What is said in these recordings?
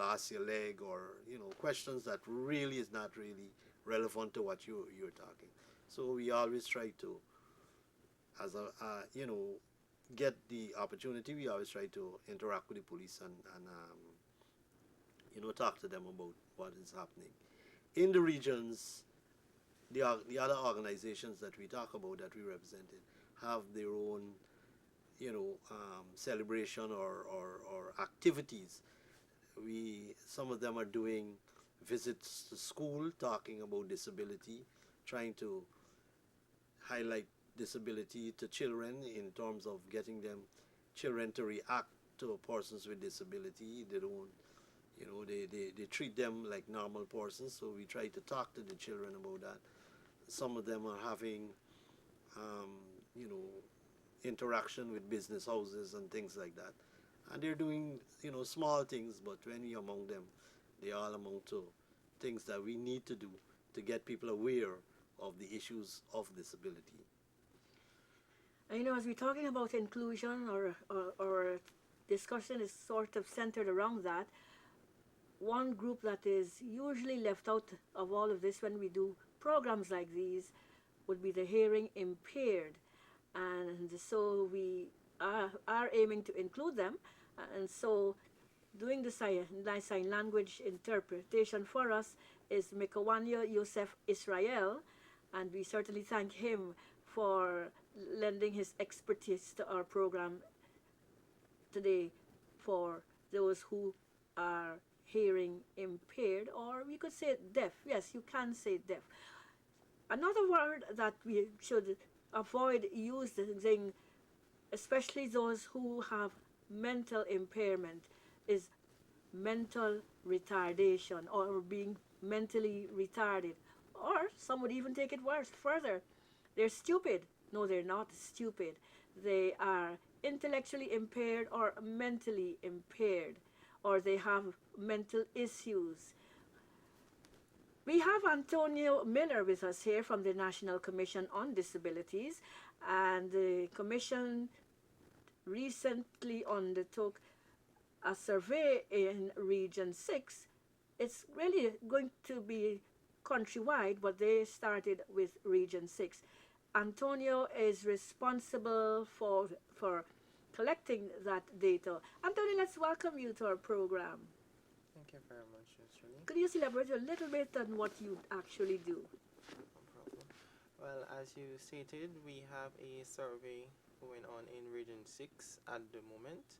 lost your leg, or questions that really is not really relevant to what you're talking. So we always try to, as a get the opportunity, we always try to interact with the police and talk to them about what is happening in the regions. The other organizations that we talk about, that we represented, have their own celebration or activities. Some of them are doing visits to school, talking about disability, trying to highlight disability to children in terms of getting them children to react to persons with disability. They don't, they treat them like normal persons. So we try to talk to the children about that. Some of them are having, interaction with business houses and things like that. And they're doing, small things, but when we among them, they all amount to things that we need to do to get people aware of the issues of disability. And as we're talking about inclusion, or discussion is sort of centered around that, one group that is usually left out of all of this when we do programs like these would be the hearing impaired. And so we are aiming to include them. And so doing the sign language interpretation for us is Mikawanya Yosef Israel, and we certainly thank him for lending his expertise to our program today for those who are hearing impaired, or we could say deaf. Yes, you can say deaf. Another word that we should avoid using, especially those who have mental impairment, is mental retardation, or being mentally retarded. Or some would even take it worse, further. They're stupid. No, they're not stupid. They are intellectually impaired or mentally impaired, or they have mental issues. We have Antonio Miller with us here from the National Commission on Disabilities, and the Commission recently undertook a survey in Region 6. It's really going to be countrywide, but they started with Region 6. Antonio is responsible for collecting that data. Antonio, let's welcome you to our program. Thank you very much, Julie. Could you elaborate a little bit on what you actually do? No problem. Well, as you stated, we have a survey going on in Region 6 at the moment.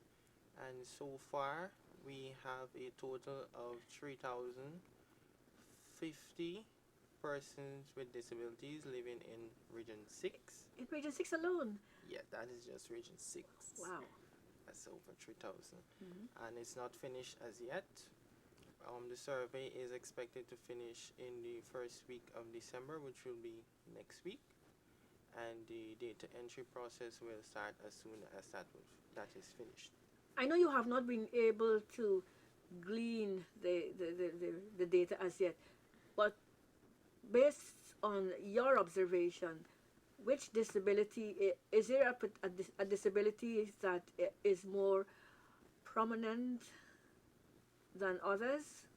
And so far, we have a total of 3,050 persons with disabilities living in Region 6. In Region 6 alone? Yeah, that is just Region 6. Wow. That's over 3,000. And it's not finished as yet. The survey is expected to finish in the first week of December, which will be next week. And the data entry process will start as soon as that is finished. I know you have not been able to glean the data as yet, but based on your observation, which disability, is there a disability that is more prominent than others?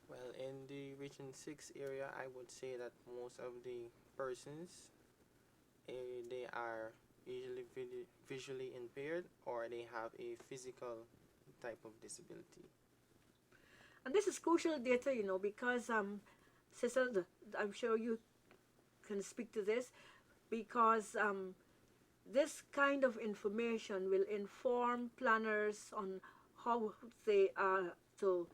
Well, in the Region 6 area, I would say that most of the persons, they are usually visually impaired, or they have a physical type of disability. And this is crucial data, because, Cecil, I'm sure you can speak to this, because this kind of information will inform planners on how they are to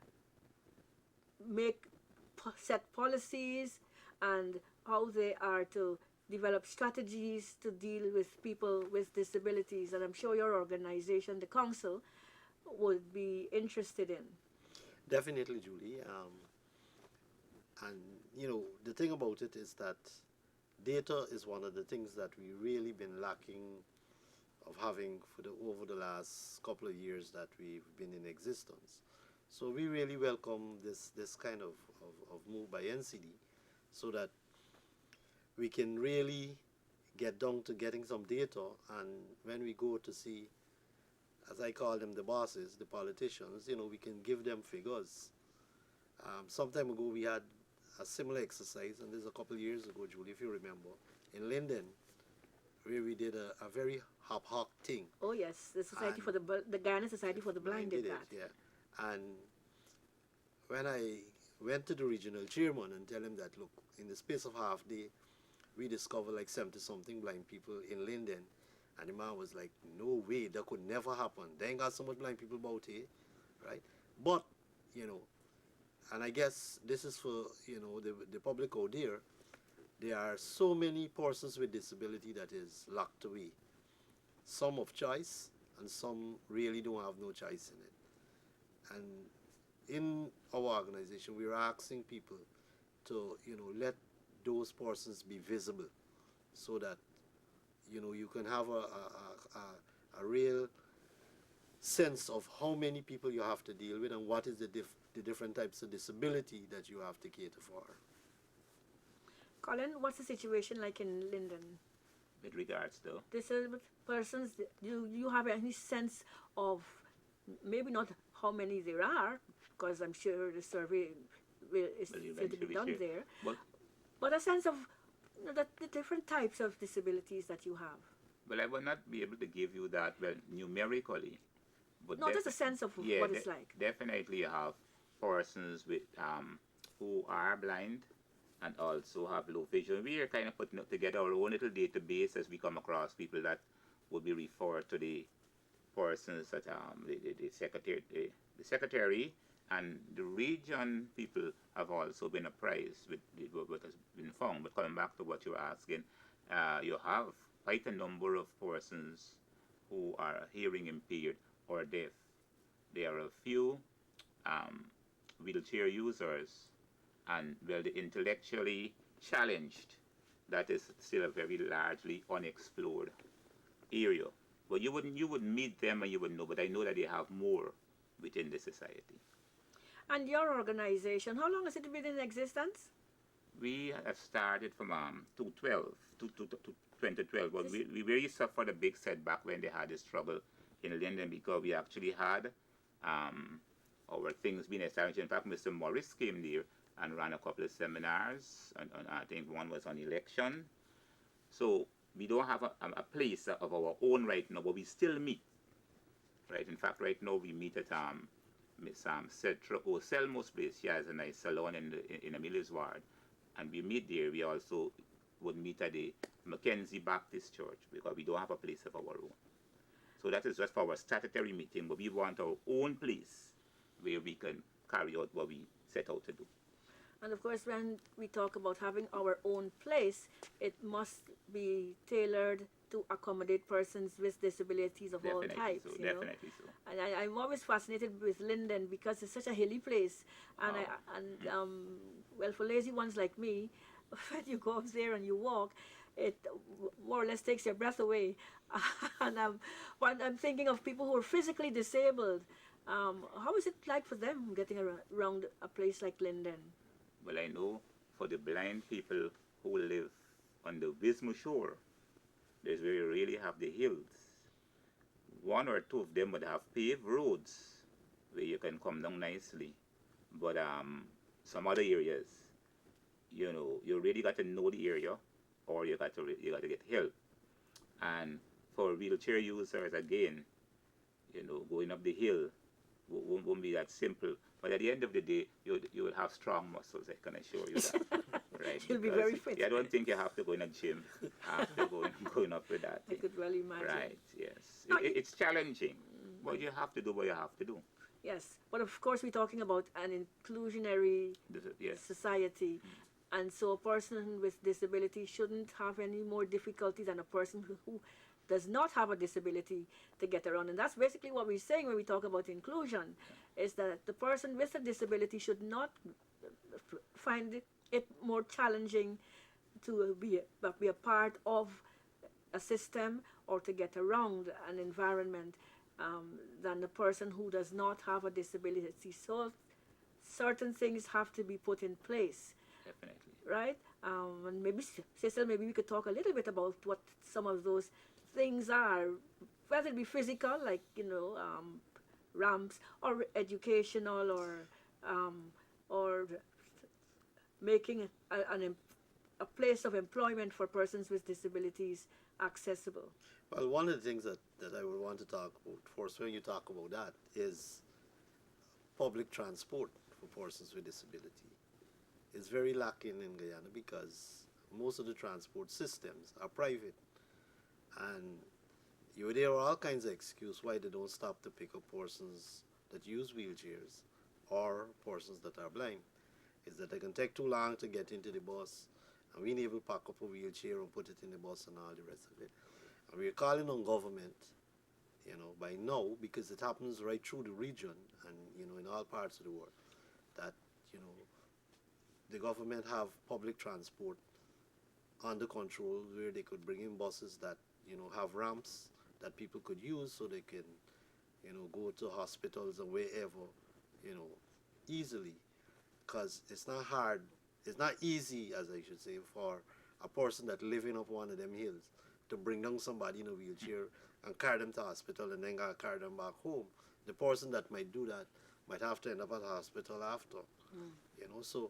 set policies, and how they are to develop strategies to deal with people with disabilities. And I'm sure your organization, the council, would be interested in. Definitely, Julie. And the thing about it is that data is one of the things that we really been lacking of having over the last couple of years that we've been in existence. So we really welcome this kind of move by NCD, so that we can really get down to getting some data, and when we go to see as I call them, the bosses, the politicians, we can give them figures. Some time ago, we had a similar exercise, and this is a couple of years ago, Julie, if you remember, in Linden, where we did a very hop thing. Oh yes, the Society And for the Ghana Society for the Blind did that. Yeah. And when I went to the regional chairman and tell him that, look, in the space of half day, we discovered like 70 something blind people in Linden. And the man was like, no way, that could never happen. They ain't got so much blind people about here, right? But, and I guess this is for, the public out there. There are so many persons with disability that is locked away. Some of choice, and some really don't have no choice in it. And in our organization, we're asking people to, let those persons be visible so that, you can have a real sense of how many people you have to deal with and what is the different types of disability that you have to cater for. Colin, what's the situation like in Linden? With regards to Disabled persons, do you have any sense of, maybe not how many there are, because I'm sure the survey is still to be done there, but a sense of the different types of disabilities that you have? Well, I will not be able to give you that, numerically. But no, just a sense of what it's like. Definitely you have persons with who are blind and also have low vision. We are kind of putting together our own little database as we come across people that would be referred to the persons that the secretary and the region people have also been apprised with what has been found. But coming back to what you're asking, you have quite a number of persons who are hearing impaired or deaf. There are a few wheelchair users, and the intellectually challenged, that is still a very largely unexplored area. But you would meet them and you would know, but I know that they have more within the society. And your organization, how long has it been in existence? We have started from 2012, but we really suffered a big setback when they had a struggle in Linden, because we actually had our things being established. In fact, Mr. Morris came there and ran a couple of seminars, and I think one was on election. So we don't have a place of our own right now, but we still meet. Right. In fact, right now we meet at Miss Cetra O'Selmo's place. She has a nice salon in Amelia's ward, and we meet there. We also would meet at the Mackenzie Baptist Church, because we don't have a place of our own. So that is just for our statutory meeting, but we want our own place where we can carry out what we set out to do. And of course, when we talk about having our own place, it must be tailored to accommodate persons with disabilities of all types. Definitely so. And I'm always fascinated with Linden because it's such a hilly place. And well, for lazy ones like me, when you go up there and you walk, it more or less takes your breath away. And when I'm thinking of people who are physically disabled, how is it like for them getting around a place like Linden? Well, I know for the blind people who live on the Wisma shore, there's where you really have the hills. One or two of them would have paved roads where you can come down nicely. But some other areas, you really got to know the area, or you got to get help. And for wheelchair users, again, going up the hill won't be that simple. But at the end of the day, you will have strong muscles, I can assure you that. Right? You'll be very fit. I don't think you have to go in a gym after going up with that. I could well imagine. Right, yes. It's challenging, but you have to do what you have to do. Yes, but of course we're talking about an inclusionary society. And so a person with disability shouldn't have any more difficulty than a person who does not have a disability to get around. And that's basically what we're saying when we talk about inclusion, is that the person with a disability should not find it more challenging to be a part of a system or to get around an environment than the person who does not have a disability. So certain things have to be put in place. Definitely. Right? And maybe, Cecil, maybe we could talk a little bit about what some of those things are whether it be physical, like ramps, or educational, or making a place of employment for persons with disabilities accessible. Well, one of the things that I would want to talk about first when you talk about that is public transport for persons with disability. It's very lacking in Guyana because most of the transport systems are private, and you would hear all kinds of excuses why they don't stop to pick up persons that use wheelchairs or persons that are blind. Is that they can take too long to get into the bus, and we need to pack up a wheelchair and put it in the bus and all the rest of it. And we're calling on government, by now, because it happens right through the region and, in all parts of the world, that, the government have public transport under control where they could bring in buses that, have ramps that people could use so they can, go to hospitals and wherever, easily. Because it's not easy, as I should say, for a person that living up one of them hills to bring down somebody in a wheelchair and carry them to hospital and then carry them back home. The person that might do that might have to end up at the hospital after. So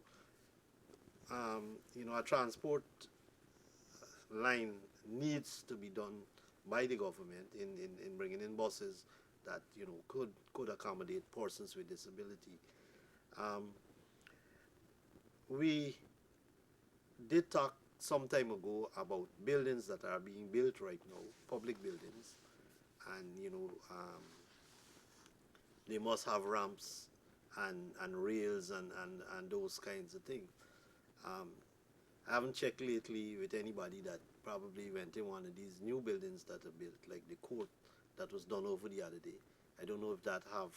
a transport line needs to be done by the government in bringing in buses that could accommodate persons with disability. We did talk some time ago about buildings that are being built right now, public buildings, and they must have ramps and rails and those kinds of things. I haven't checked lately with anybody that probably went in one of these new buildings that are built, like the court that was done over the other day. I don't know if that have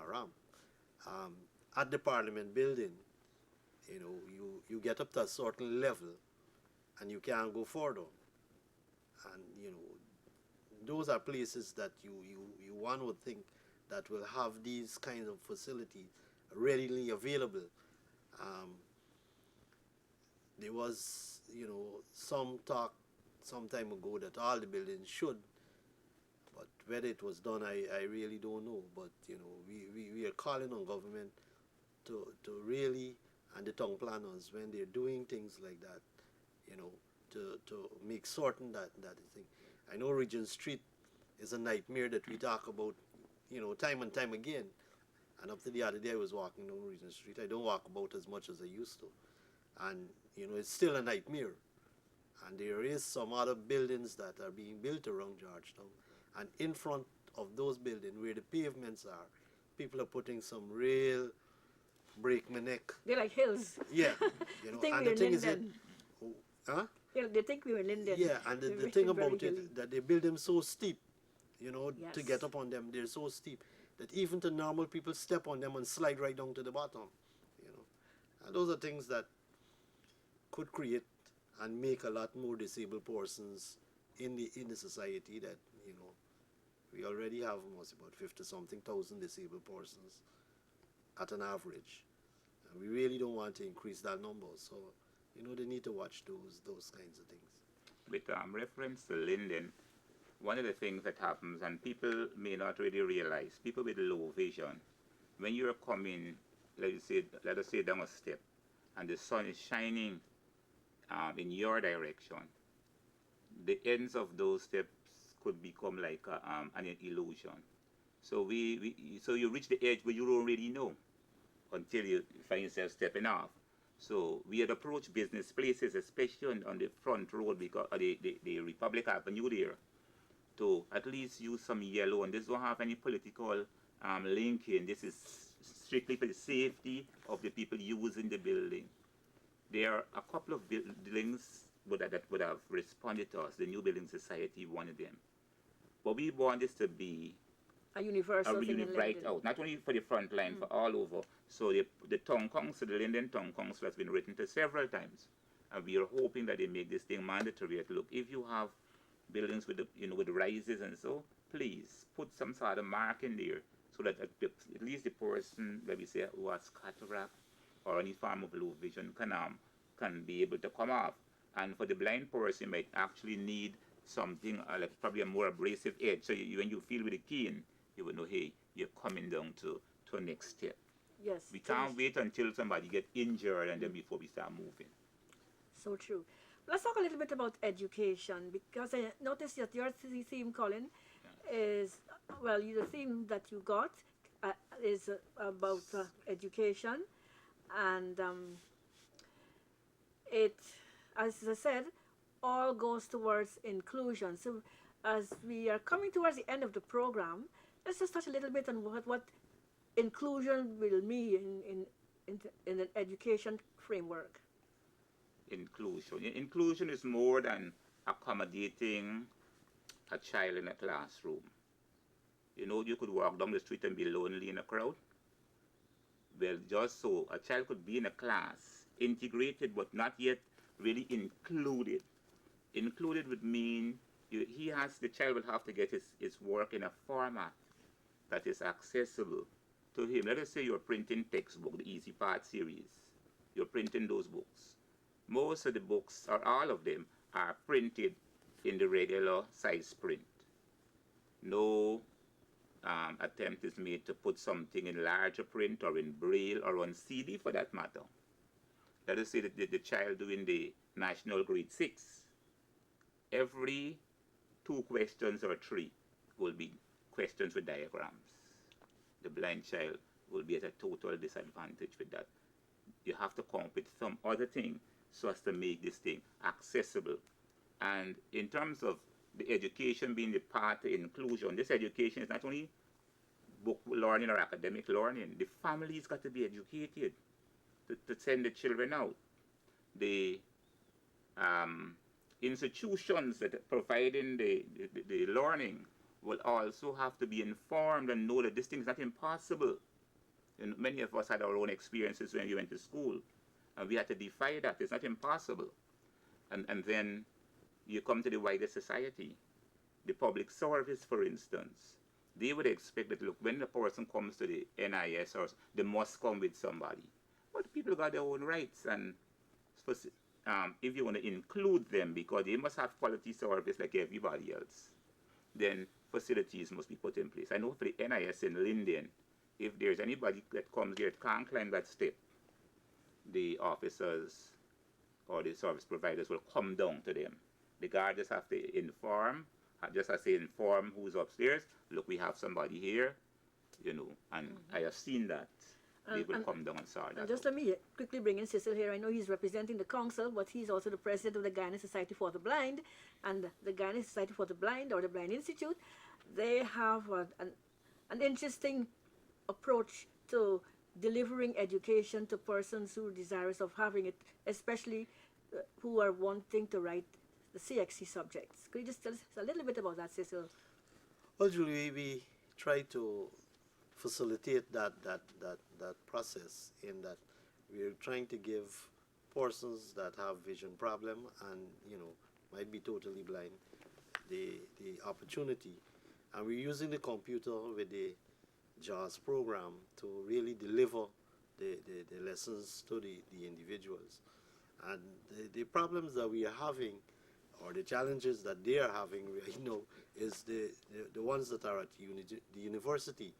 a ramp. At the Parliament building, you get up to a certain level and you can't go further. And, those are places that you one would think that will have these kinds of facilities readily available. There was, some talk some time ago that all the buildings should, but whether it was done, I really don't know. But, we are calling on government to really, and the town planners, when they're doing things like that, to make certain that is thing. I know Regent Street is a nightmare that we talk about, time and time again. And up to the other day, I was walking down Regent Street. I don't walk about as much as I used to. And, it's still a nightmare. And there is some other buildings that are being built around Georgetown. And in front of those buildings, where the pavements are, people are putting some real break my neck. They're like hills. Yeah. Think And we're the thing in is that, Linden. huh? Yeah, they think we were in Linden. Yeah, and the We're thing very about hilly. it, that they build them so steep, to Yes. get up on them, they're so steep that even the normal people step on them and slide right down to the bottom, And those are things that could create and make a lot more disabled persons in the society that, we already have almost about 50-something thousand disabled persons at an average. And we really don't want to increase that number. So, they need to watch those kinds of things. With reference to Linden, one of the things that happens, and people may not really realize, people with low vision, when you're coming, let us say down a step, and the sun is shining in your direction, the ends of those steps could become like an illusion. So so you reach the edge where you don't really know until you find yourself stepping off. So we had approached business places, especially on the front road, because the Republic Avenue there, to at least use some yellow. And this don't have any political linking. This is strictly for the safety of the people using the building. There are a couple of buildings that would have responded to us. The New Building Society, one of them. But we want this to be A universal thing in right Linden. out, not only for the front line, for all over. So the town council, the Linden Town Council, has been written to several times, and we are hoping that they make this thing mandatory. Look, if you have buildings with with rises and so, please put some sort of mark in there so that at least the person, let me say, who has cataract or any form of low vision can be able to come off. And for the blind person, might actually need something like probably a more abrasive edge. So when you feel with the cane, you will know, hey, you're coming down to a next step. Yes. We can't wait until somebody get injured and then before we start moving. So true. Let's talk a little bit about education, because I noticed that your theme, Colin, is, well, the theme that you got is about education, and it, as I said, all goes towards inclusion. So as we are coming towards the end of the program, let's just touch a little bit on what inclusion will mean in an education framework. Inclusion is more than accommodating a child in a classroom. You know, you could walk down the street and be lonely in a crowd. Well, just so a child could be in a class, integrated but not yet really included. Included would mean the child will have to get his work in a format that is accessible to him. Let us say you're printing textbook, the Easy Part series. You're printing those books. Most of the books, or all of them, are printed in the regular size print. No attempt is made to put something in larger print or in braille or on CD for that matter. Let us say that the child doing the National Grade 6, every 2 questions or 3 will be questions with diagrams. The blind child will be at a total disadvantage with that. You have to come up with some other thing so as to make this thing accessible. And in terms of the education being the part of inclusion, this education is not only book learning or academic learning. The family's got to be educated to send the children out. The institutions that are providing the learning will also have to be informed and know that this thing is not impossible. And many of us had our own experiences when we went to school, and we had to defy that. It's not impossible. And then you come to the wider society. The public service, for instance, they would expect that, look, when the person comes to the NIS, or they must come with somebody. But people got their own rights, and if you want to include them, because they must have quality service like everybody else, then facilities must be put in place. I know for the NIS in Linden, if there's anybody that comes here that can't climb that step, the officers or the service providers will come down to them. The guard just have to inform, just as they inform who's upstairs, look, we have somebody here, you know, and I have seen that. They will come down and sort that And just out. let me quickly bring in Cecil here. I know he's representing the council, but he's also the president of the Guyana Society for the Blind. And the Guyana Society for the Blind, or the Blind Institute, they have an interesting approach to delivering education to persons who are desirous of having it, especially who are wanting to write the CXC subjects. Could you just tell us a little bit about that, Cecil? Well, Julie, we try to facilitate that process in that we're trying to give persons that have vision problem and, you know, might be totally blind the opportunity. And we're using the computer with the JAWS program to really deliver the lessons to the individuals. And the problems that we are having, or the challenges that they are having, you know, is the ones that are at the university.